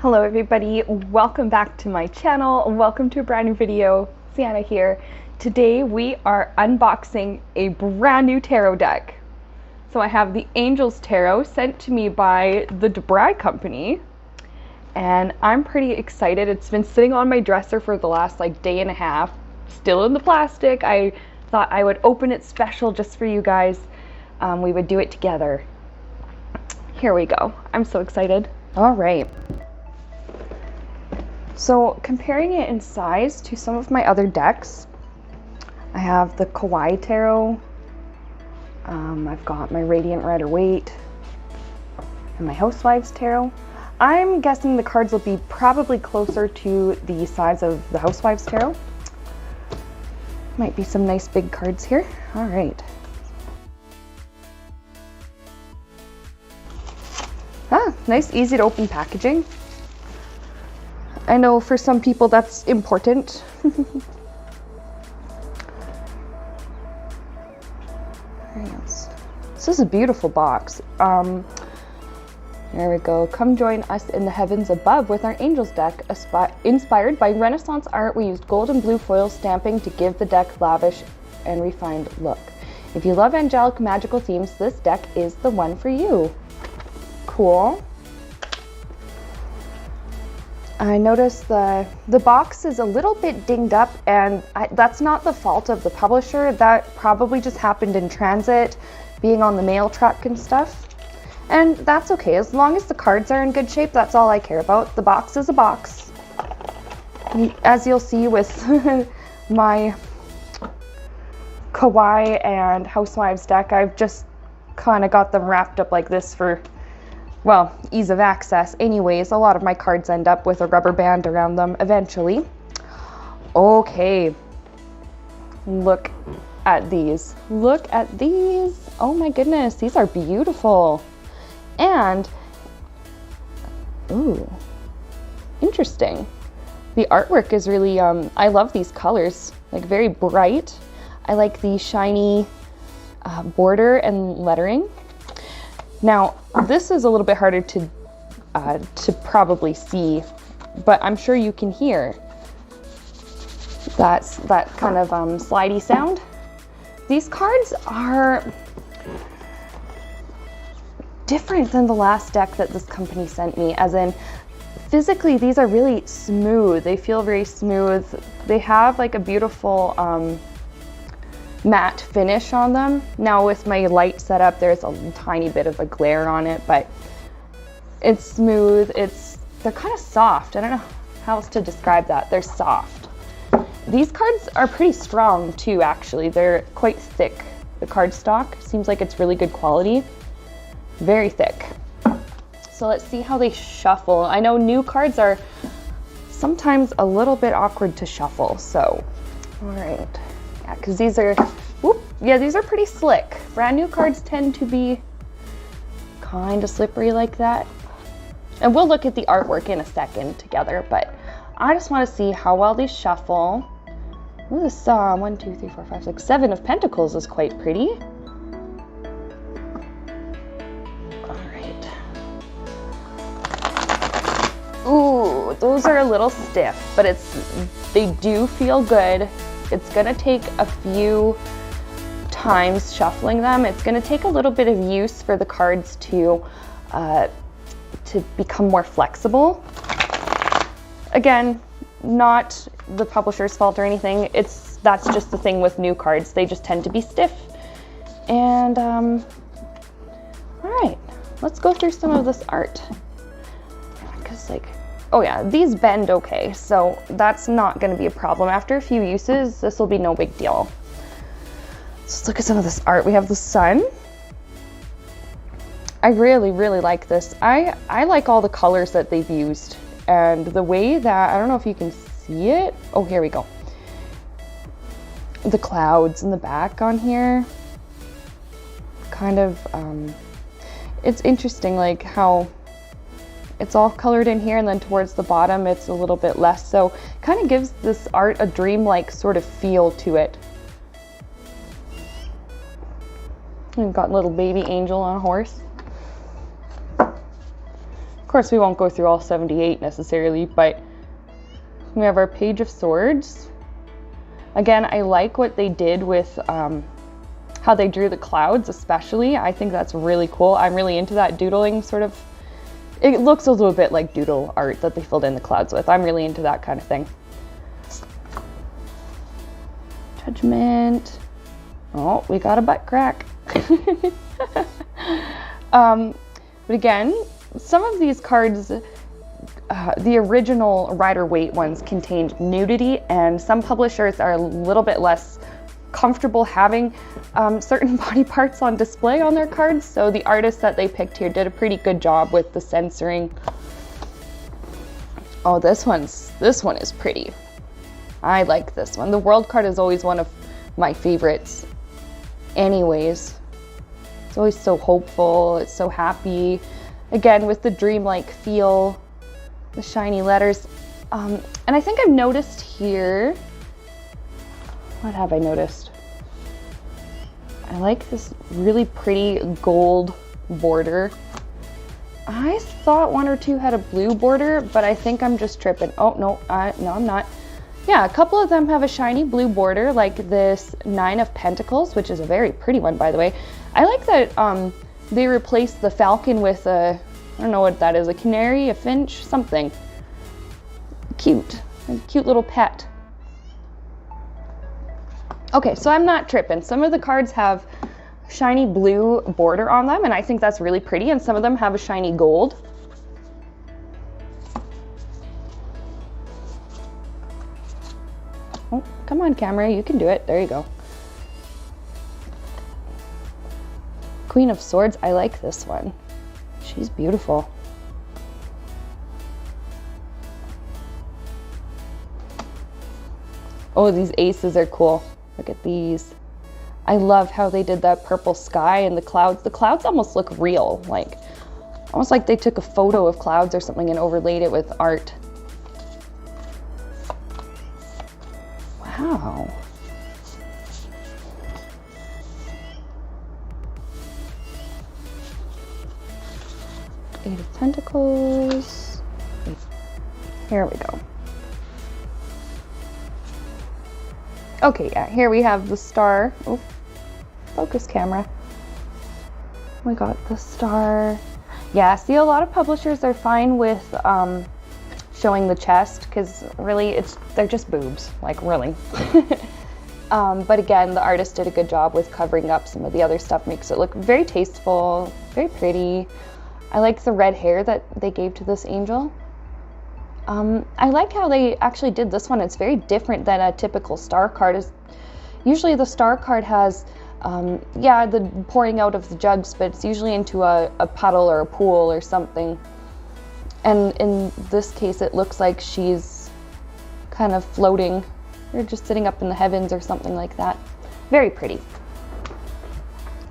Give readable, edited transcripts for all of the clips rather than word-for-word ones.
Hello everybody, welcome back to my channel. Welcome to a brand new video. Sienna here. Today we are unboxing a brand new tarot deck. So I have the Angels Tarot sent to me by the DeBry Company. And I'm pretty excited. It's been sitting on my dresser for the last day and a half, still in the plastic. I thought I would open it special just for you guys. We would do it together. Here we go. I'm so excited. All right. So comparing it in size to some of my other decks, I have the Kawaii Tarot, I've got my Radiant Rider-Waite, and my Housewives Tarot. I'm guessing the cards will be probably closer to the size of the Housewives Tarot. Might be some nice big cards here. All right. Nice, easy to open packaging. I know for some people that's important. Yes. This is a beautiful box. There we go. Come join us in the heavens above with our Angels deck. Inspired by Renaissance art, we used gold and blue foil stamping to give the deck lavish and refined look. If you love angelic magical themes, this deck is the one for you. Cool. I noticed the box is a little bit dinged up, and that's not the fault of the publisher. That probably just happened in transit, being on the mail truck and stuff. And that's okay. As long as the cards are in good shape, that's all I care about. The box is a box. As you'll see with my Kawaii and Housewives deck, I've just kind of got them wrapped up like this for, well, ease of access. Anyways, a lot of my cards end up with a rubber band around them eventually. Okay. Look at these. Look at these. Oh my goodness, these are beautiful. And, ooh, interesting. The artwork is really, I love these colors, like very bright. I like the shiny border and lettering. Now, this is a little bit harder to probably see, but I'm sure you can hear that kind of slidey sound. These cards are different than the last deck that this company sent me, as in physically these are really smooth. They feel very smooth. They have like a beautiful matte finish on them. Now with my light setup, there's a tiny bit of a glare on it, but it's smooth. They're kind of soft. I don't know how else to describe that. They're soft. These cards are pretty strong too, actually. They're quite thick. The cardstock seems like it's really good quality. Very thick. So let's see how they shuffle. I know new cards are sometimes a little bit awkward to shuffle, so all right. Yeah, because these are, these are pretty slick. Brand new cards tend to be kind of slippery like that. And we'll look at the artwork in a second together, but I just want to see how well these shuffle. Ooh, this 1, 2, 3, 4, 5, 6, 7 of Pentacles is quite pretty. All right. Ooh, those are a little stiff, but they do feel good. It's gonna take a few times shuffling them. It's gonna take a little bit of use for the cards to become more flexible. Again, not the publisher's fault or anything. That's just the thing with new cards. They just tend to be stiff. And all right, let's go through some of this art. Because oh yeah, these bend okay, so that's not going to be a problem. After a few uses, this will be no big deal. Let's look at some of this art. We have the sun. I really, really like this. I like all the colors that they've used, and the way that, I don't know if you can see it. Oh, here we go. The clouds in the back on here. Kind of, it's interesting like how it's all colored in here, and then towards the bottom it's a little bit less, so kind of gives this art a dreamlike sort of feel to it. We've got little baby angel on a horse. course, we won't go through all 78 necessarily, but we have our Page of Swords. Again, I like what they did with how they drew the clouds, especially. I think that's really cool. I'm really into that doodling sort of. It looks a little bit like doodle art that they filled in the clouds with. I'm really into that kind of thing. Judgment. Oh, we got a butt crack. But again, some of these cards, the original Rider-Waite ones contained nudity, and some publishers are a little bit less comfortable having certain body parts on display on their cards, so the artist that they picked here did a pretty good job with the censoring. Oh, this one is pretty. I like this one. The World card is always one of my favorites anyways. It's always so hopeful, it's so happy. Again, with the dreamlike feel, the shiny letters. And I think I've noticed here, what have I noticed? I like this really pretty gold border. I thought one or two had a blue border, but I think I'm just tripping. Oh, no, no, I'm not. Yeah, a couple of them have a shiny blue border, like this Nine of Pentacles, which is a very pretty one, by the way. I like that they replaced the falcon with a, I don't know what that is, a canary, a finch, something. Cute, a cute little pet. Okay, so I'm not tripping. Some of the cards have shiny blue border on them, and I think that's really pretty, and some of them have a shiny gold. Oh, come on, camera, you can do it. There you go. Queen of Swords, I like this one. She's beautiful. Oh, these aces are cool. Look at these. I love how they did that purple sky and the clouds. The clouds almost look real, like almost like they took a photo of clouds or something and overlaid it with art. Wow. Eight of Pentacles. Here we go. Okay, yeah, here we have the star. Oh, focus camera. We got the star. Yeah, see, a lot of publishers are fine with showing the chest because really they're just boobs, like really. But again, the artist did a good job with covering up some of the other stuff, makes it look very tasteful, very pretty. I like the red hair that they gave to this angel. I like how they actually did this one. It's very different than a typical star card. Usually the star card has, yeah, the pouring out of the jugs, but it's usually into a puddle or a pool or something. And in this case, it looks like she's kind of floating or just sitting up in the heavens or something like that. Very pretty.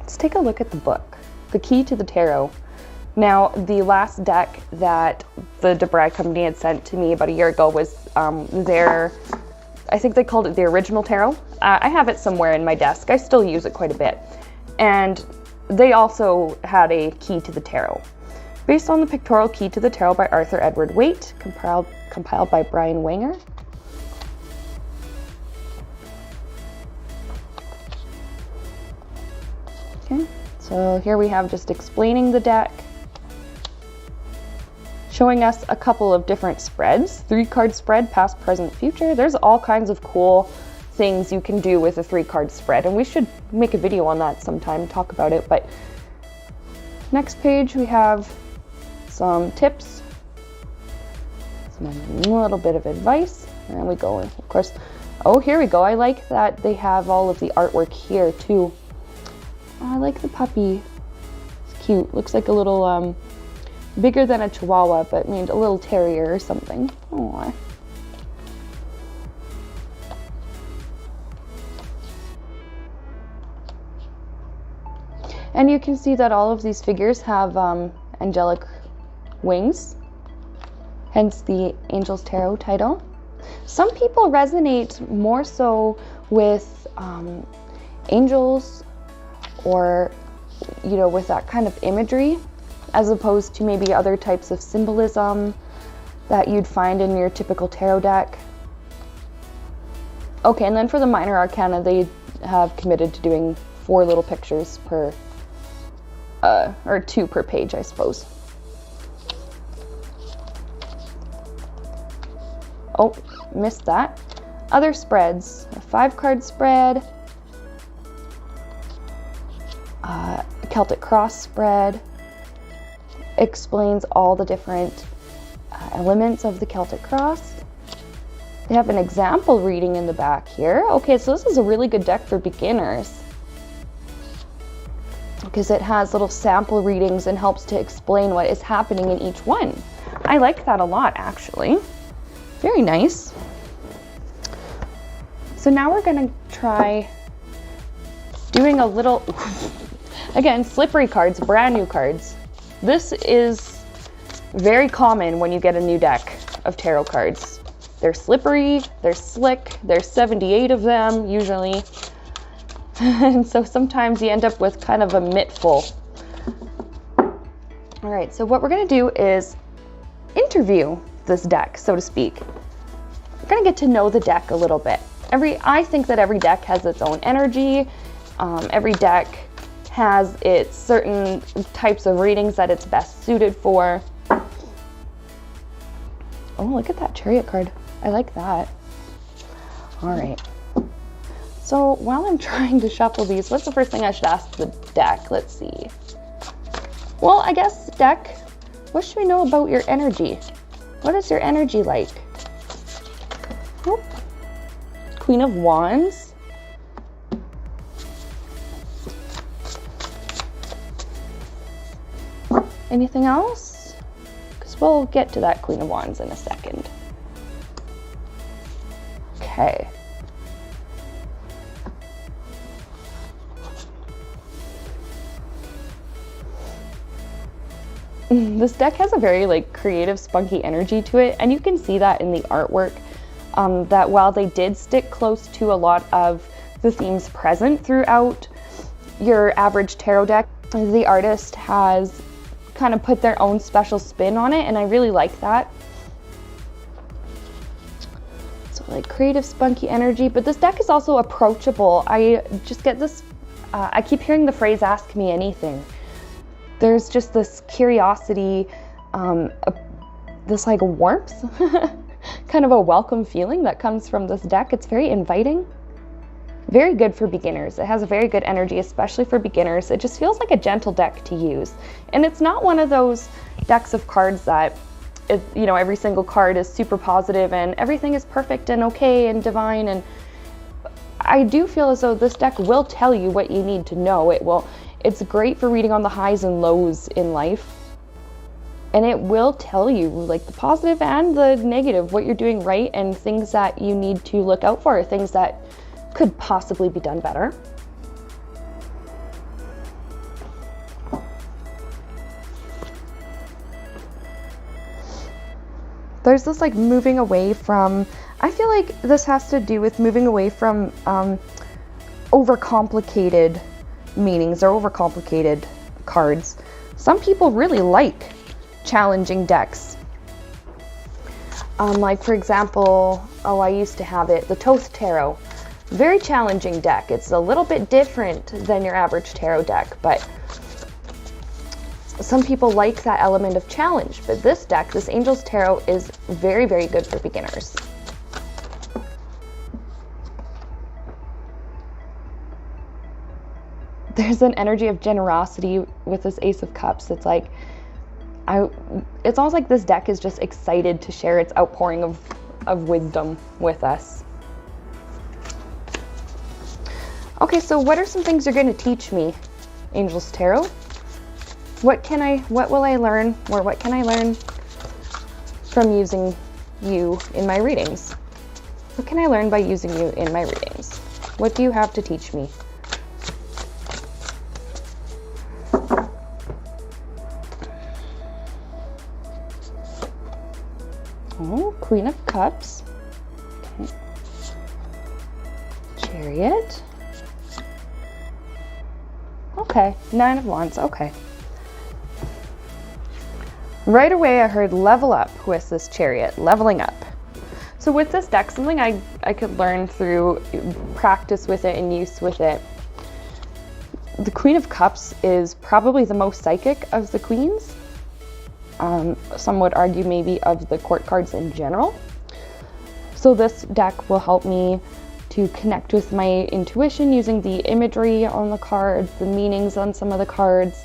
Let's take a look at the book, The Key to the Tarot. Now, the last deck that the DeBry company had sent to me about a year ago was their, I think they called it the original tarot. I have it somewhere in my desk. I still use it quite a bit. And they also had a Key to the Tarot. Based on the pictorial Key to the Tarot by Arthur Edward Waite, compiled by Brian Wenger. Okay, so here we have just explaining the deck, showing us a couple of different spreads. 3-card spread, past, present, future. There's all kinds of cool things you can do with a 3-card spread, and we should make a video on that sometime, talk about it. But next page we have some tips, a little bit of advice, and then we go in, of course. Oh, here we go. I like that they have all of the artwork here too. I like the puppy. It's cute. Looks like a little bigger than a Chihuahua, but maybe a little terrier or something. Aww. And you can see that all of these figures have angelic wings, hence the Angel's Tarot title. Some people resonate more so with angels, or, you know, with that kind of imagery. as opposed to maybe other types of symbolism that you'd find in your typical tarot deck. Okay, and then for the minor arcana, they have committed to doing 4 little pictures per, or 2 per page, I suppose. Oh, missed that. Other spreads, a 5-card spread, a Celtic Cross spread, explains all the different elements of the Celtic Cross. They have an example reading in the back here. Okay, so this is a really good deck for beginners because it has little sample readings and helps to explain what is happening in each one. I like that a lot, actually. Very nice. So now we're gonna try doing a little, again, slippery cards, brand new cards. This is very common when you get a new deck of tarot cards. They're slippery, they're slick, there's 78 of them usually. And so sometimes you end up with kind of a mittful. All right, so what we're gonna do is interview this deck, so to speak. We're gonna get to know the deck a little bit. I think that every deck has its own energy. Every deck has its certain types of readings that it's best suited for. Oh, look at that Chariot card. I like that. All right. So while I'm trying to shuffle these, what's the first thing I should ask the deck? Let's see. Well, I guess, deck, what should we know about your energy? What is your energy like? Oh. Queen of Wands. Anything else? Because we'll get to that Queen of Wands in a second. Okay. This deck has a very creative, spunky energy to it, and you can see that in the artwork. That while they did stick close to a lot of the themes present throughout your average tarot deck, the artist has kind of put their own special spin on it, and I really like that. So creative, spunky energy, but this deck is also approachable. I just get this, I keep hearing the phrase, ask me anything. There's just this curiosity, this warmth, kind of a welcome feeling that comes from this deck. It's very inviting, very good for beginners. It has a very good energy, especially for beginners. It just feels like a gentle deck to use. And it's not one of those decks of cards that, every single card is super positive and everything is perfect and okay and divine. And I do feel as though this deck will tell you what you need to know. It's great for reading on the highs and lows in life. And it will tell you the positive and the negative, what you're doing right and things that you need to look out for, things that could possibly be done better. There's this moving away from, I feel like this has to do with moving away from overcomplicated meanings or overcomplicated cards. Some people really like challenging decks. For example, I used to have it, the Thoth Tarot. Very challenging deck. It's a little bit different than your average tarot deck, but some people like that element of challenge. But this deck, this Angel's Tarot, is very, very good for beginners. There's an energy of generosity with this Ace of Cups. It's it's almost like this deck is just excited to share its outpouring of wisdom with us. Okay, so what are some things you're going to teach me, Angel's Tarot? What will I learn, or what can I learn from using you in my readings? What can I learn by using you in my readings? What do you have to teach me? Oh, Queen of Cups. Okay. Chariot. Okay, Nine of Wands. Okay. Right away I heard level up with this Chariot, leveling up. So with this deck, something I could learn through practice with it and use with it. The Queen of Cups is probably the most psychic of the queens. Some would argue maybe of the court cards in general. So this deck will help me to connect with my intuition using the imagery on the cards, the meanings on some of the cards,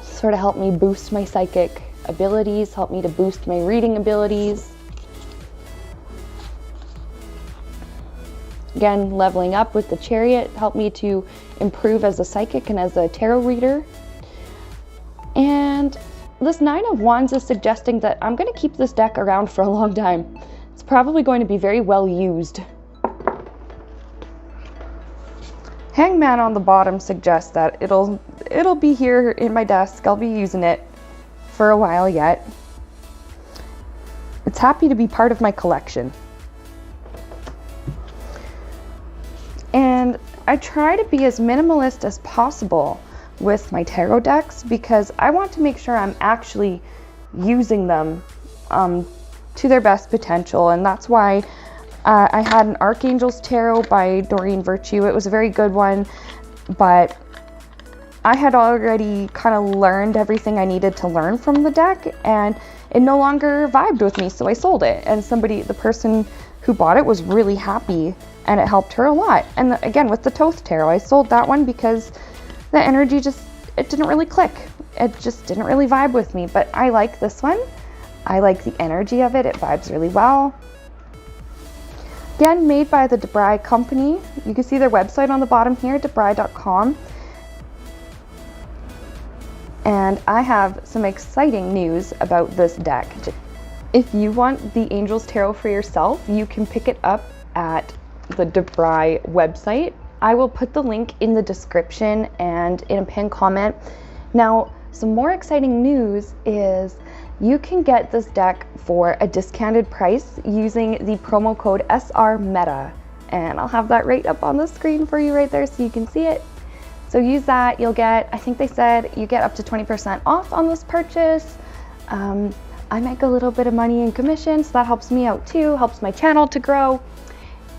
sort of help me boost my psychic abilities, help me to boost my reading abilities. Again, leveling up with the Chariot helped me to improve as a psychic and as a tarot reader. And this Nine of Wands is suggesting that I'm going to keep this deck around for a long time. It's probably going to be very well used. Hangman on the bottom suggests that it'll be here in my desk. I'll be using it for a while yet. It's happy to be part of my collection. And I try to be as minimalist as possible with my tarot decks because I want to make sure I'm actually using them to their best potential. And that's why I had an Archangel's Tarot by Doreen Virtue. It was a very good one, but I had already kind of learned everything I needed to learn from the deck, and it no longer vibed with me, so I sold it. And the person who bought it was really happy, and it helped her a lot. And again, with the Thoth Tarot, I sold that one because the energy it didn't really click. It just didn't really vibe with me, but I like this one. I like the energy of it. It vibes really well. Again, made by the DeBry Company. You can see their website on the bottom here, debry.com. And I have some exciting news about this deck. If you want the Angels Tarot for yourself, you can pick it up at the DeBry website. I will put the link in the description and in a pinned comment. Now, some more exciting news is you can get this deck for a discounted price using the promo code SRMeta. And I'll have that right up on the screen for you right there so you can see it. So use that, you'll get, I think they said you get up to 20% off on this purchase. I make a little bit of money in commission, so that helps me out too, helps my channel to grow.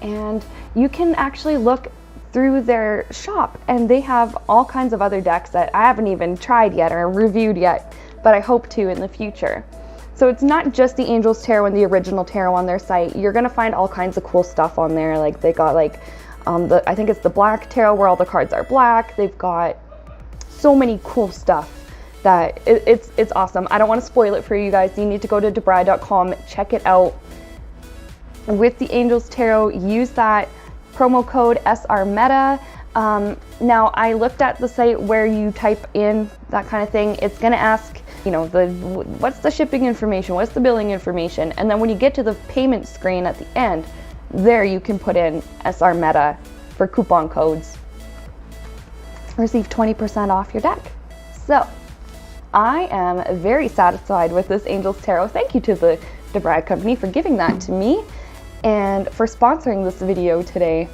And you can actually look through their shop and they have all kinds of other decks that I haven't even tried yet or reviewed yet, but I hope to in the future. So it's not just the Angels Tarot and the original tarot on their site. You're gonna find all kinds of cool stuff on there. Like they got like, I think it's the Black Tarot where all the cards are black. They've got so many cool stuff that it's awesome. I don't want to spoil it for you guys. You need to go to debry.com, check it out. With the Angels Tarot, use that promo code SRMeta. Now I looked at the site where you type in that kind of thing. It's gonna ask, you know, what's the shipping information, what's the billing information, and then when you get to the payment screen at the end, there you can put in SRMeta for coupon codes. Receive 20% off your deck. So I am very satisfied with this Angels Tarot. Thank you to the DeBry Company for giving that to me and for sponsoring this video today.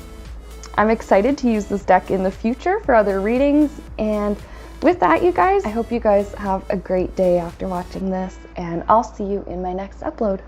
I'm excited to use this deck in the future for other readings. And with that, you guys, I hope you guys have a great day after watching this, and I'll see you in my next upload.